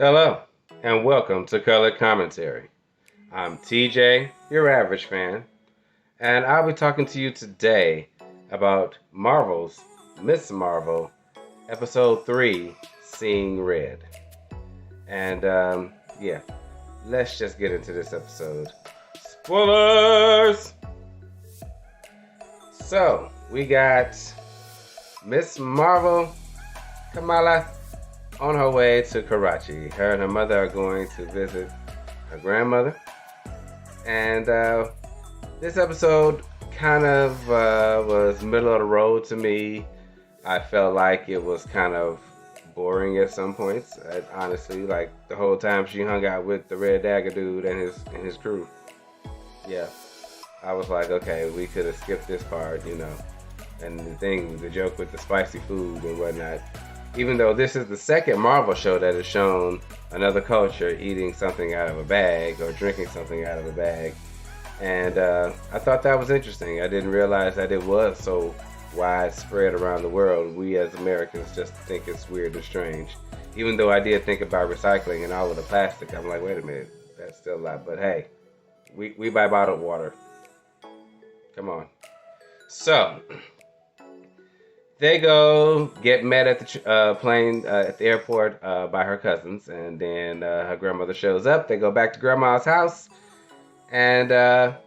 Hello, and welcome to Color Commentary. I'm TJ, your average fan, and I'll be talking to you today about Marvel's Miss Marvel, Episode 3, Seeing Red. And, yeah, let's just get into this episode. Spoilers! So, we got Miss Marvel, Kamala, on her way to Karachi. Her and her mother are going to visit her grandmother. And this episode kind of was middle of the road to me. I felt like it was kind of boring at some points. Honestly, like the whole time she hung out with the Red Dagger dude and his crew. Yeah, I was like, okay, we could have skipped this part, you know. And the joke with the spicy food and whatnot. Even though this is the second Marvel show that has shown another culture eating something out of a bag or drinking something out of a bag. And I thought that was interesting. I didn't realize that it was so widespread around the world. We as Americans just think it's weird and strange. Even though I did think about recycling and all of the plastic, I'm like, wait a minute, that's still a lot. But hey, we buy bottled water. Come on. So, they go get met at the plane at the airport by her cousins, and then her grandmother shows up. They go back to grandma's house, and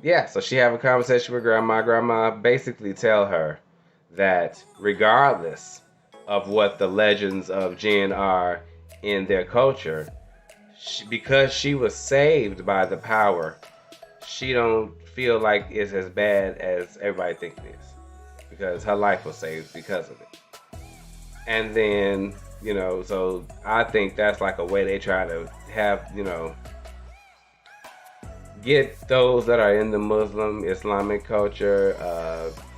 yeah, so she have a conversation with grandma. Grandma basically tell her that regardless of what the legends of Jinn are in their culture, because she was saved by the power, she don't feel like it's as bad as everybody thinks it is because her life was saved because of it. And then, so I think that's like a way they try to have, get those that are in the Muslim Islamic culture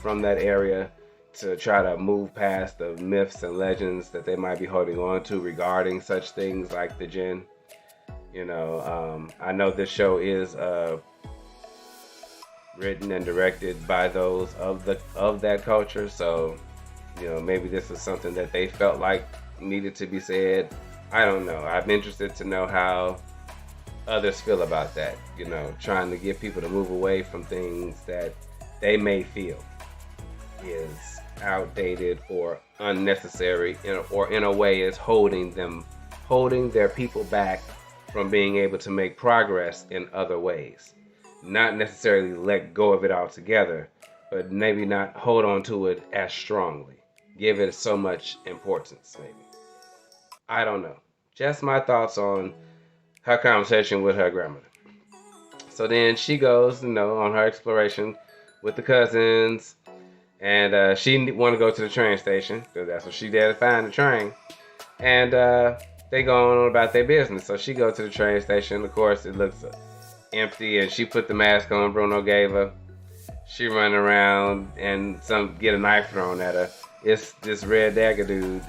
from that area to try to move past the myths and legends that they might be holding on to regarding such things like the Jinn. I know this show is written and directed by those of that culture, so maybe this is something that they felt like needed to be said. I don't know. I'm interested to know how others feel about that, trying to get people to move away from things that they may feel is outdated or unnecessary, or in a way is holding their people back from being able to make progress in other ways. Not necessarily let go of it altogether, but maybe not hold on to it as strongly. Give it so much importance, maybe. I don't know. Just my thoughts on her conversation with her grandmother. So then she goes, on her exploration with the cousins, and she want to go to the train station because that's what she did to find the train. And they go on about their business. So she goes to the train station. Of course, it looks empty, and she put the mask on Bruno gave her. She run around and get a knife thrown at her. It's this Red Dagger dude,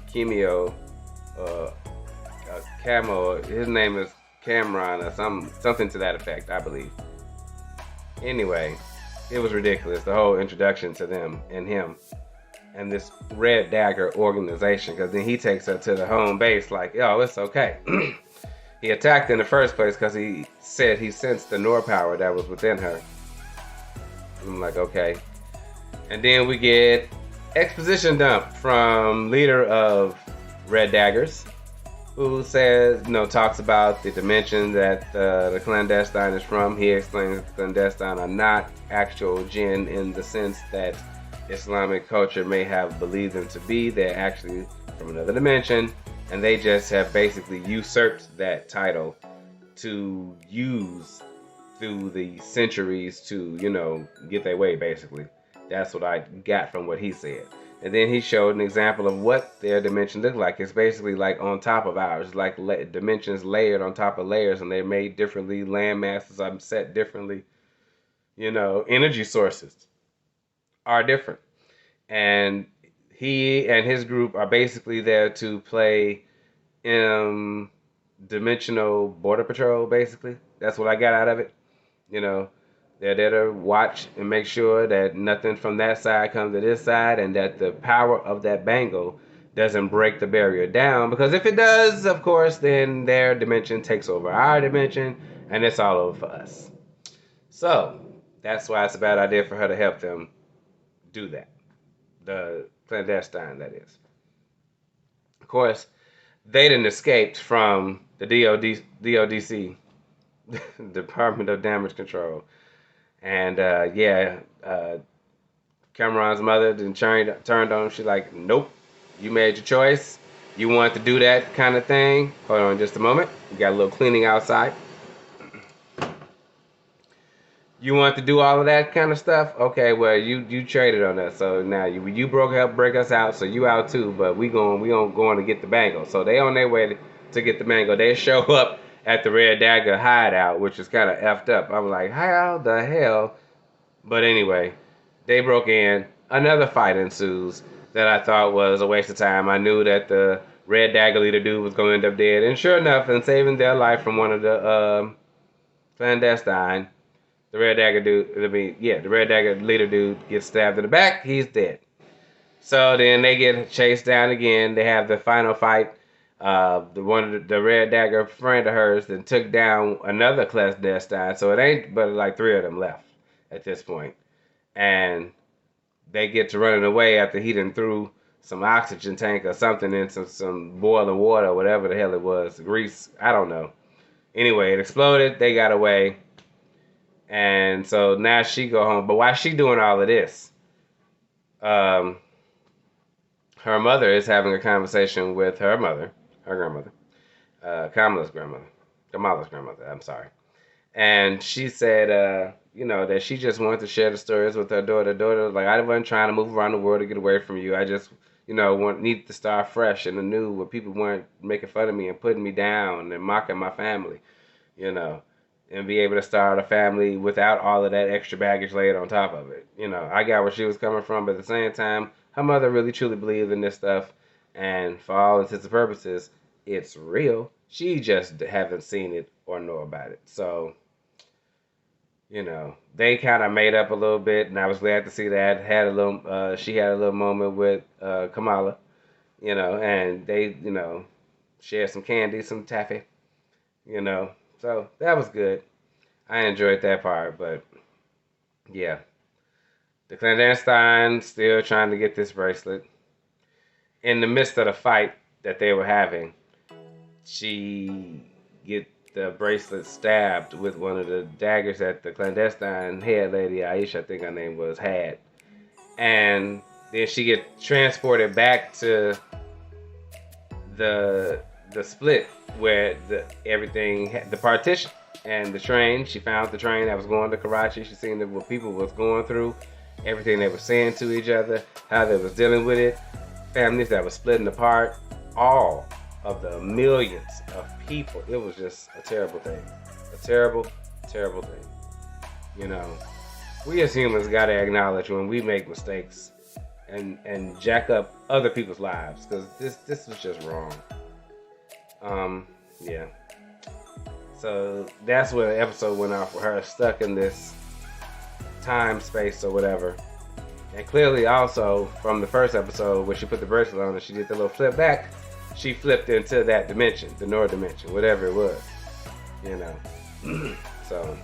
Chemio, Camo. His name is Cameron or something to that effect, I believe. Anyway, it was ridiculous, the whole introduction to them and him and this Red Dagger organization, because then he takes her to the home base like, yo, it's okay. He attacked in the first place because he said he sensed the Nor power that was within her. I'm like, okay. And then we get exposition dump from leader of Red Daggers, who says, talks about the dimension that the clandestine is from. He explains that the clandestine are not actual Jinn in the sense that Islamic culture may have believed them to be. They're actually from another dimension, and they just have basically usurped that title to use through the centuries to, get their way, basically. That's what I got from what he said. And then he showed an example of what their dimension looked like. It's basically like on top of ours, like dimensions layered on top of layers, and they're made differently. Land masses are set differently. Energy sources are different. And he and his group are basically there to play dimensional border patrol, basically. That's what I got out of it. They're there to watch and make sure that nothing from that side comes to this side, and that the power of that bangle doesn't break the barrier down, because if it does, of course, then their dimension takes over our dimension, and it's all over for us. So that's why it's a bad idea for her to help them do that. The clandestine, that is. Of course, they didn't escaped from the DODC, Department of Damage Control. And Cameron's mother then turned on him. She's like, nope, you made your choice. You want to do that kind of thing. Hold on just a moment. We got a little cleaning outside. You want to do all of that kind of stuff? Okay, well, you traded on us. So now you break us out, so you out too, but we going to get the bangle. So they on their way to get the bangle. They show up at the Red Dagger hideout, which is kind of effed up. I'm like, how the hell? But anyway, they broke in. Another fight ensues that I thought was a waste of time. I knew that the Red Dagger leader dude was going to end up dead. And sure enough, in saving their life from one of the clandestine, the Red Dagger leader dude gets stabbed in the back. He's dead. So then they get chased down again. They have the final fight. The Red Dagger friend of hers then took down another clandestine. So it ain't but like 3 of them left at this point. And they get to running away after he done threw some oxygen tank or something in some boiling water or whatever the hell it was. Grease. I don't know. Anyway, it exploded. They got away. And so now she go home. But while she doing all of this, her mother is having a conversation with her grandmother, Kamala's grandmother, I'm sorry. And she said, that she just wanted to share the stories with her daughter. Daughter was like, I wasn't trying to move around the world to get away from you. I just, need to start fresh and anew where people weren't making fun of me and putting me down and mocking my family, and be able to start a family without all of that extra baggage laid on top of it. I got where she was coming from, but at the same time, her mother really truly believed in this stuff, and for all intents and purposes, it's real. She just haven't seen it or know about it. So, they kind of made up a little bit, and I was glad to see that. She had a little moment with Kamala, and they, shared some candy, some taffy, So that was good. I enjoyed that part, but yeah. The clandestine still trying to get this bracelet. In the midst of the fight that they were having, she get the bracelet stabbed with one of the daggers that the clandestine head lady, Aisha, I think her name was, had. And then she get transported back to the split where the partition and the train. She found the train that was going to Karachi. She seen what people was going through, everything they were saying to each other, how they was dealing with it, families that were splitting apart, all of the millions of people. It was just a terrible thing. A terrible, terrible thing. We as humans got to acknowledge when we make mistakes and jack up other people's lives, because this was just wrong. Yeah. So that's where the episode went off, with her stuck in this time space or whatever. And clearly also from the first episode where she put the bracelet on and she did the little flip back, she flipped into that dimension, the North dimension, whatever it was. So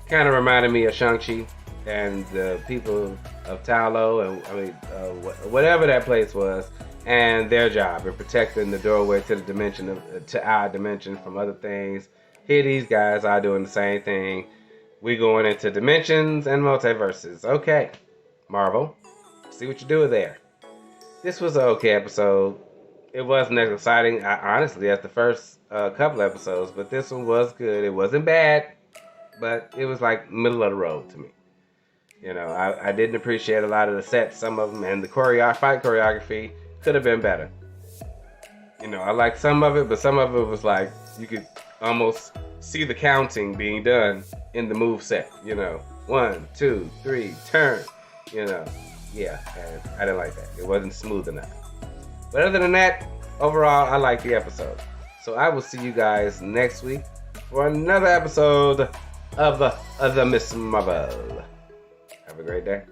kind of reminded me of Shang-Chi and the people of Talo, and whatever that place was, and their job in protecting the doorway to the dimension to our dimension from other things. Here these guys are doing the same thing. We going into dimensions and multiverses. Okay, Marvel, see what you do there. This was an okay episode. It wasn't as exciting, honestly, as the first couple episodes, but this one was good. It wasn't bad, but it was like middle of the road to me. I didn't appreciate a lot of the sets, some of them, and the fight choreography could have been better. I liked some of it, but some of it was like you could almost see the counting being done in the move set. 1, 2, 3, turn. Yeah, and I didn't like that. It wasn't smooth enough. But other than that, overall, I liked the episode. So I will see you guys next week for another episode of the Miss Marvel. Have a great day.